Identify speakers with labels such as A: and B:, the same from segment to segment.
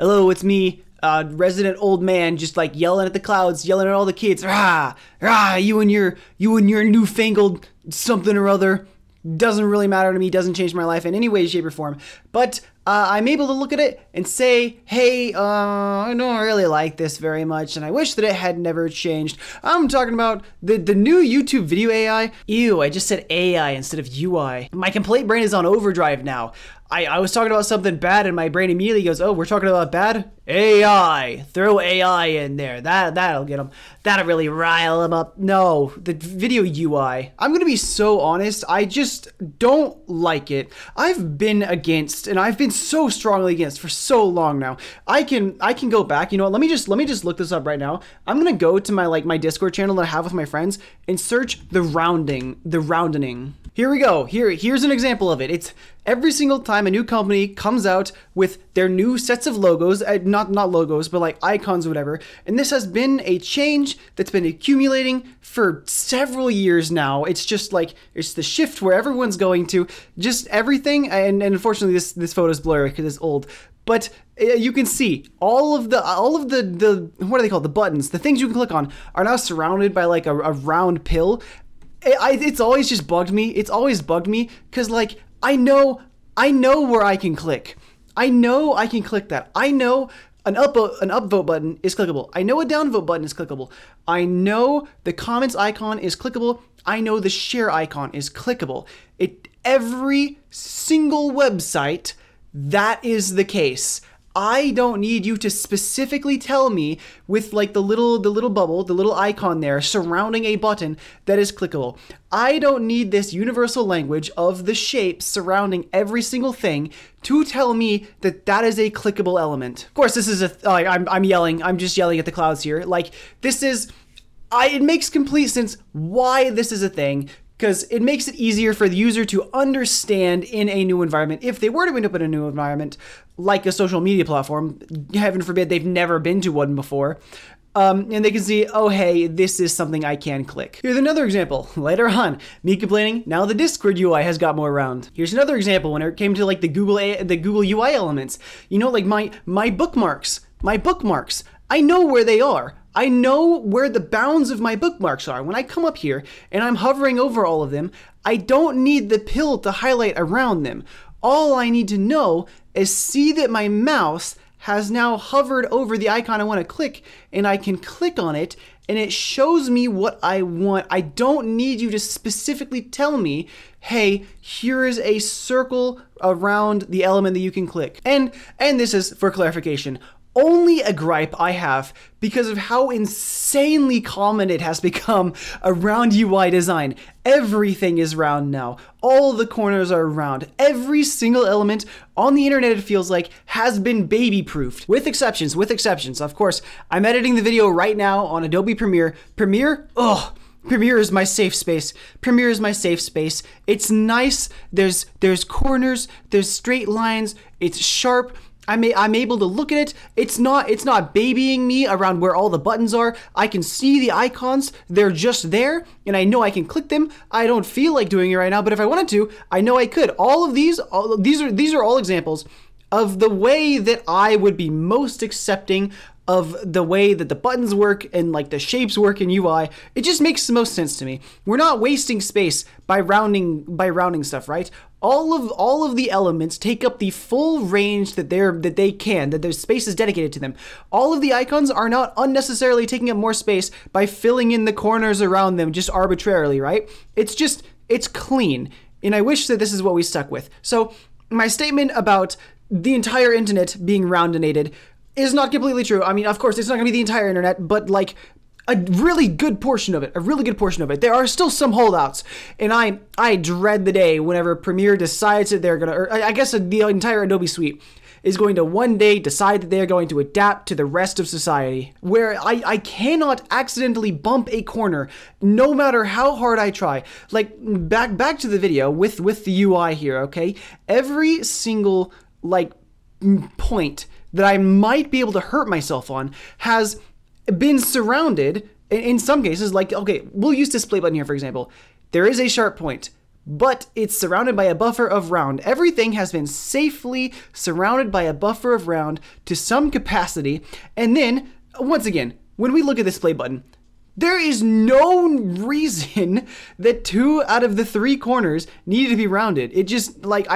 A: Hello, it's me, resident old man, just like yelling at the clouds, yelling at all the kids. Rah, rah, you and your newfangled something or other. Doesn't really matter to me, doesn't change my life in any way, shape, or form. But I'm able to look at it and say, hey, I don't really like this very much, and I wish that it had never changed. I'm talking about the new YouTube video AI. Ew, I just said AI instead of UI. My complaint brain is on overdrive now. I was talking about something bad, and my brain immediately goes, oh, we're talking about bad? AI. Throw AI in there. That'll get them. That'll really rile them up. No, the video UI. I'm going to be so honest. I just don't like it. I've been against, and I've been so strongly against for so long now. I can go back. You know what? Let me just look this up right now. I'm going to go to my Discord channel that I have with my friends and search the roundening. Here we go. Here's an example of it. It's every single time a new company comes out with their new sets of logos, not logos, but like icons or whatever. And this has been a change that's been accumulating for several years now. It's just like, it's the shift where everyone's going to, just everything. And unfortunately this photo is blurry because it's old. But you can see all of the what are they called? The buttons, the things you can click on are now surrounded by like a round pill. It's always just bugged me. It's always bugged me because like I know where I can click. I know I can click that. I know an upvote button is clickable. I know a downvote button is clickable. I know the comments icon is clickable. I know the share icon is clickable. Every single website that is the case. I don't need you to specifically tell me with like the little bubble, the little icon there surrounding a button that is clickable. I don't need this universal language of the shape surrounding every single thing to tell me that that is a clickable element. Of course, this is I'm yelling. I'm just yelling at the clouds here. Like this is, it makes complete sense why this is a thing. Because it makes it easier for the user to understand in a new environment. If they were to end up in a new environment, like a social media platform, heaven forbid they've never been to one before, and they can see, oh hey, this is something I can click. Here's another example. Later on, me complaining, now the Discord UI has got more round. Here's another example when it came to like the Google UI elements. You know, like my bookmarks. I know where they are. I know where the bounds of my bookmarks are. When I come up here and I'm hovering over all of them, I don't need the pill to highlight around them. All I need to know is see that my mouse has now hovered over the icon I want to click, and I can click on it and it shows me what I want. I don't need you to specifically tell me, hey, here is a circle around the element that you can click. And this is for clarification. Only a gripe I have because of how insanely common it has become around UI design. Everything is round now. All the corners are round. Every single element on the internet, it feels like, has been baby-proofed. With exceptions. Of course, I'm editing the video right now on Adobe Premiere. Premiere is my safe space. It's nice. There's corners, there's straight lines, it's sharp. I'm able to look at it. It's not babying me around where all the buttons are. I can see the icons. They're just there, and I know I can click them. I don't feel like doing it right now, but if I wanted to, I know I could. These are all examples of the way that I would be most accepting of the way that the buttons work and like the shapes work in UI. It just makes the most sense to me. We're not wasting space by rounding stuff, right? All of the elements take up the full range that their space is dedicated to them. All of the icons are not unnecessarily taking up more space by filling in the corners around them just arbitrarily, right? It's clean. And I wish that this is what we stuck with. So my statement about the entire internet being roundinated is not completely true. I mean, of course, it's not gonna be the entire internet, but like a really good portion of it. There are still some holdouts, and I dread the day whenever Premiere decides that they're gonna, or I guess the entire Adobe suite is going to one day decide that they're going to adapt to the rest of society, where I cannot accidentally bump a corner no matter how hard I try. Like back to the video with the UI here, okay? Every single like point that I might be able to hurt myself on has been surrounded in some cases. Like, okay, we'll use display button here for example. There is a sharp point, but it's surrounded by a buffer of round. Everything has been safely surrounded by a buffer of round to some capacity. And then, once again, when we look at this play button, there is no reason that 2 out of the 3 corners needed to be rounded. It just, why?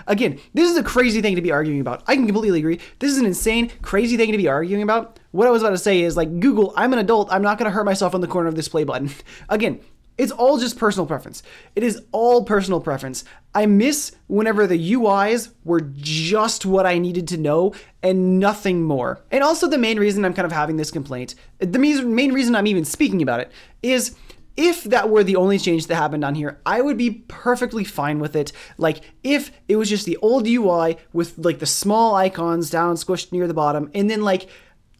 A: Again, this is a crazy thing to be arguing about. I can completely agree. This is an insane, crazy thing to be arguing about. What I was about to say is, like, Google, I'm an adult, I'm not going to hurt myself on the corner of this play button. Again, it's all just personal preference. It is all personal preference. I miss whenever the UIs were just what I needed to know and nothing more. And also the main reason I'm kind of having this complaint, the main reason I'm even speaking about it, is if that were the only change that happened on here, I would be perfectly fine with it. Like, if it was just the old UI with, like, the small icons down squished near the bottom, and then, like,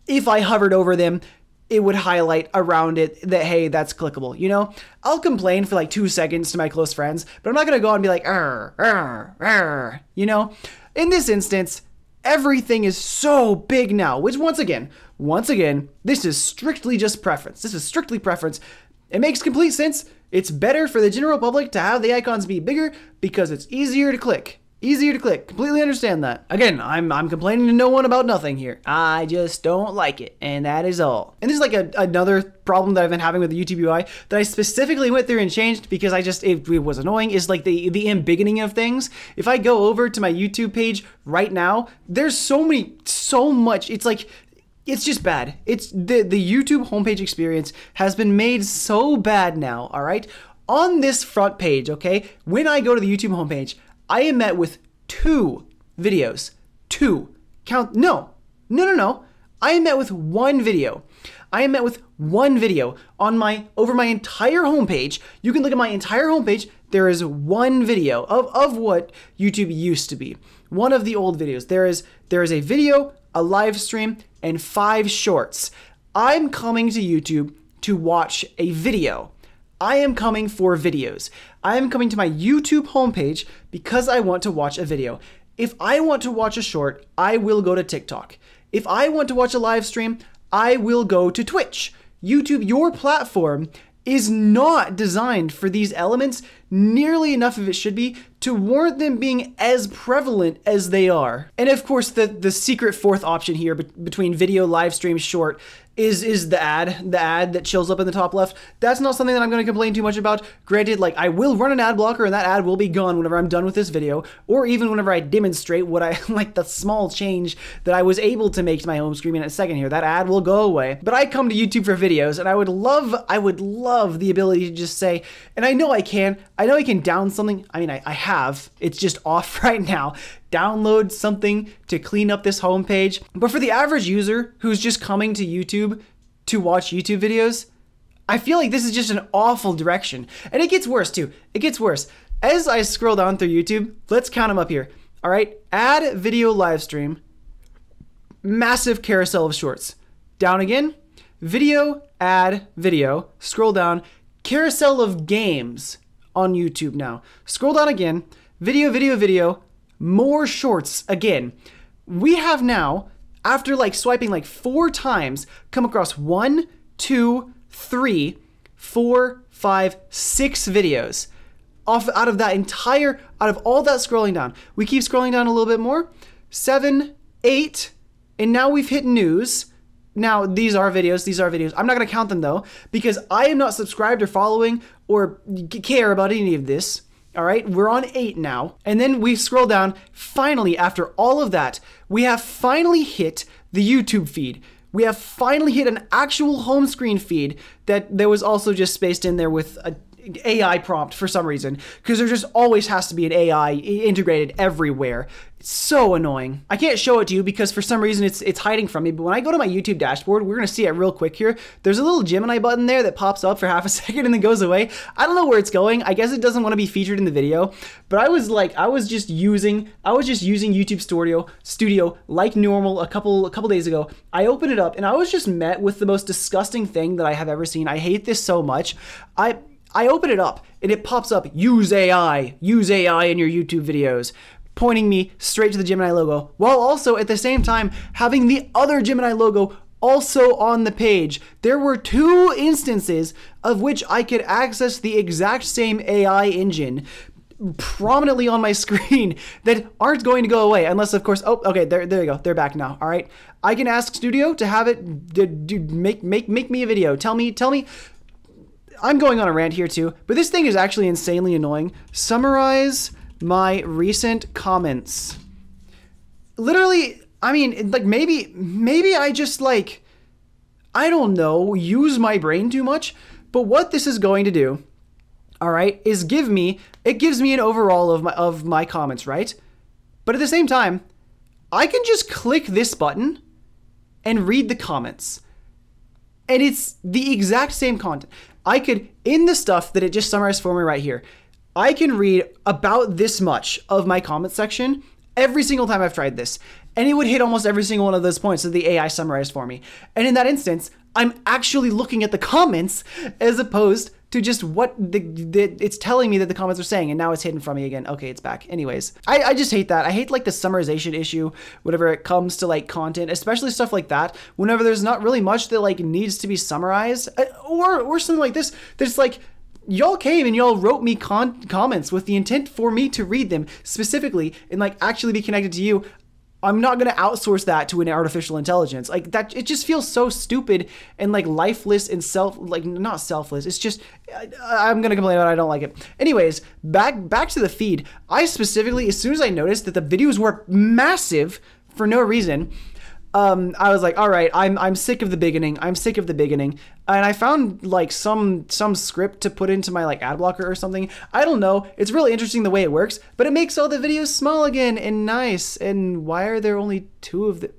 A: if I hovered over them, it would highlight around it that, hey, that's clickable, you know? I'll complain for like 2 seconds to my close friends, but I'm not gonna go out and be like, you know? In this instance, everything is so big now, which once again, this is strictly just preference. This is strictly preference. It makes complete sense. It's better for the general public to have the icons be bigger because it's easier to click. Easier to click. Completely understand that. Again, I'm complaining to no one about nothing here. I just don't like it, and that is all. And this is like another problem that I've been having with the YouTube UI that I specifically went through and changed because it was annoying, is like the embiggening of things. If I go over to my YouTube page right now, there's so much. It's like, it's just bad. It's the YouTube homepage experience has been made so bad now, all right? On this front page, okay, when I go to the YouTube homepage, I am met with 2 videos. 2. Count, no. I am met with 1 video. I am met with 1 video over my entire homepage. You can look at my entire homepage. There is 1 video of what YouTube used to be. One of the old videos. There is a video, a live stream, and 5 shorts. I'm coming to YouTube to watch a video. I am coming for videos. I am coming to my YouTube homepage because I want to watch a video. If I want to watch a short, I will go to TikTok. If I want to watch a live stream, I will go to Twitch. YouTube, your platform, is not designed for these elements nearly enough of it should be to warrant them being as prevalent as they are. And of course, the secret 4th option here between video, live stream, short is the ad that shows up in the top left. That's not something that I'm going to complain too much about. Granted, like, I will run an ad blocker and that ad will be gone whenever I'm done with this video, or even whenever I demonstrate what I like, the small change that I was able to make to my home screen in a second here. That ad will go away. But I come to YouTube for videos, and I would love the ability to just say, and I know I can down something. I mean, I have. It's just off right now. Download something to clean up this homepage. But for the average user who's just coming to YouTube to watch YouTube videos, I feel like this is just an awful direction. And it gets worse too. It gets worse. As I scroll down through YouTube, let's count them up here. All right, add video live stream, massive carousel of shorts. Down again, video, add video, scroll down, carousel of games on YouTube now. Scroll down again, video, more shorts again. We have now, after like swiping like 4 times, come across 1, 2, 3, 4, 5, 6 videos out of all that scrolling down. We keep scrolling down a little bit more, 7, 8, and now we've hit news. Now, these are videos. I'm not going to count them though, because I am not subscribed or following or care about any of this. All right, we're on 8 now. And then we scroll down. Finally, after all of that, we have finally hit the YouTube feed. We have finally hit an actual home screen feed that there was also just spaced in there with a AI prompt for some reason, because there just always has to be an AI integrated everywhere. It's so annoying. I can't show it to you because for some reason it's hiding from me, but when I go to my YouTube dashboard, we're gonna see it real quick here. There's a little Gemini button there that pops up for half a second and then goes away. I don't know where it's going. I guess it doesn't want to be featured in the video, but I was just using YouTube Studio like normal a couple days ago. I opened it up and I was just met with the most disgusting thing that I have ever seen. I hate this so much. I open it up and it pops up, use AI in your YouTube videos, pointing me straight to the Gemini logo, while also at the same time having the other Gemini logo also on the page. There were 2 instances of which I could access the exact same AI engine prominently on my screen that aren't going to go away unless, of course, oh, okay, there you go. They're back now. All right. I can ask Studio to have it make me a video. Tell me. I'm going on a rant here too, but this thing is actually insanely annoying. Summarize my recent comments. Literally, I mean, like maybe I just like, I don't know, use my brain too much, but what this is going to do, all right, is gives me an overall of my comments, right? But at the same time, I can just click this button and read the comments. And it's the exact same content. I could, in the stuff that it just summarized for me right here, I can read about this much of my comment section every single time I've tried this. And it would hit almost every single one of those points that the AI summarized for me. And in that instance, I'm actually looking at the comments as opposed to just what it's telling me that the comments are saying, and now it's hidden from me again. Okay, it's back. Anyways, I just hate that. I hate like the summarization issue whenever it comes to like content, especially stuff like that, whenever there's not really much that like needs to be summarized, or something like this that's like, y'all came and y'all wrote me comments with the intent for me to read them specifically and like actually be connected to you. I'm not going to outsource that to an artificial intelligence. Like that, it just feels so stupid and like lifeless and not selfless. It's just, I'm going to complain about it. I don't like it. Anyways, back to the feed. I specifically, as soon as I noticed that the videos were massive for no reason, I was like, all right, I'm sick of the beginning. I'm sick of the beginning. And I found like some script to put into my like ad blocker or something. I don't know. It's really interesting the way it works, but it makes all the videos small again and nice. And why are there only 2 of the...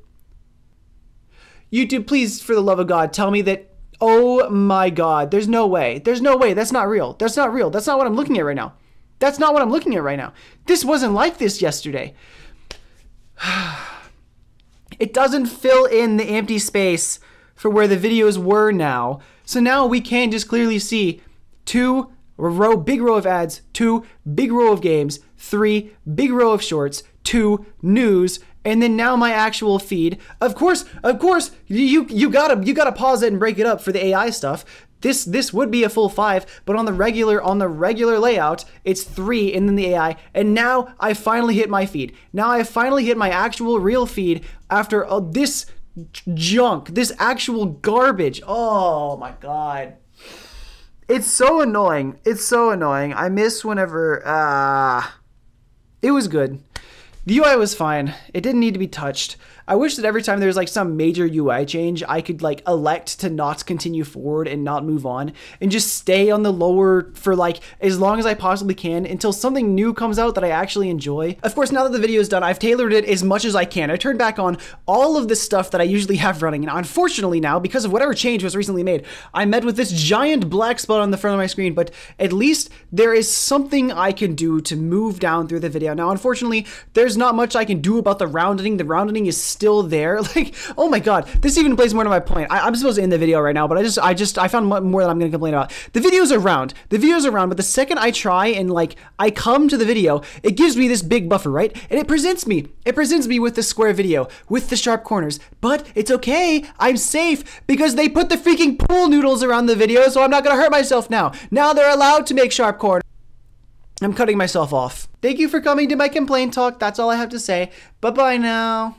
A: YouTube, please, for the love of God, tell me that, oh my God, there's no way. There's no way. That's not real. That's not real. That's not what I'm looking at right now. That's not what I'm looking at right now. This wasn't like this yesterday. It doesn't fill in the empty space for where the videos were now. So now we can just clearly see 2 big row of ads, 2 big row of games, 3 big row of shorts, 2 news, and then now my actual feed. Of course, you gotta pause it and break it up for the AI stuff. This would be a full 5, but on the regular layout, it's 3 and then the AI. And now I finally hit my feed. Now I finally hit my actual real feed after this junk, this actual garbage. Oh my God. It's so annoying. It's so annoying. I miss whenever, it was good. The UI was fine. It didn't need to be touched. I wish that every time there's like some major UI change, I could like elect to not continue forward and not move on and just stay on the lower for like as long as I possibly can until something new comes out that I actually enjoy. Of course, now that the video is done, I've tailored it as much as I can. I turned back on all of the stuff that I usually have running. And unfortunately now, because of whatever change was recently made, I met with this giant black spot on the front of my screen, but at least there is something I can do to move down through the video. Now, unfortunately, there's not much I can do about the rounding. The rounding is still there. Like, oh my God, this even plays more to my point. I'm supposed to end the video right now, but I found more that I'm going to complain about. The videos are round. The videos are round, but the second I try and like I come to the video, it gives me this big buffer, right? And it presents me with the square video with the sharp corners. But it's okay. I'm safe because they put the freaking pool noodles around the video, so I'm not going to hurt myself now. Now they're allowed to make sharp corners. I'm cutting myself off. Thank you for coming to my complaint talk. That's all I have to say. Bye-bye now.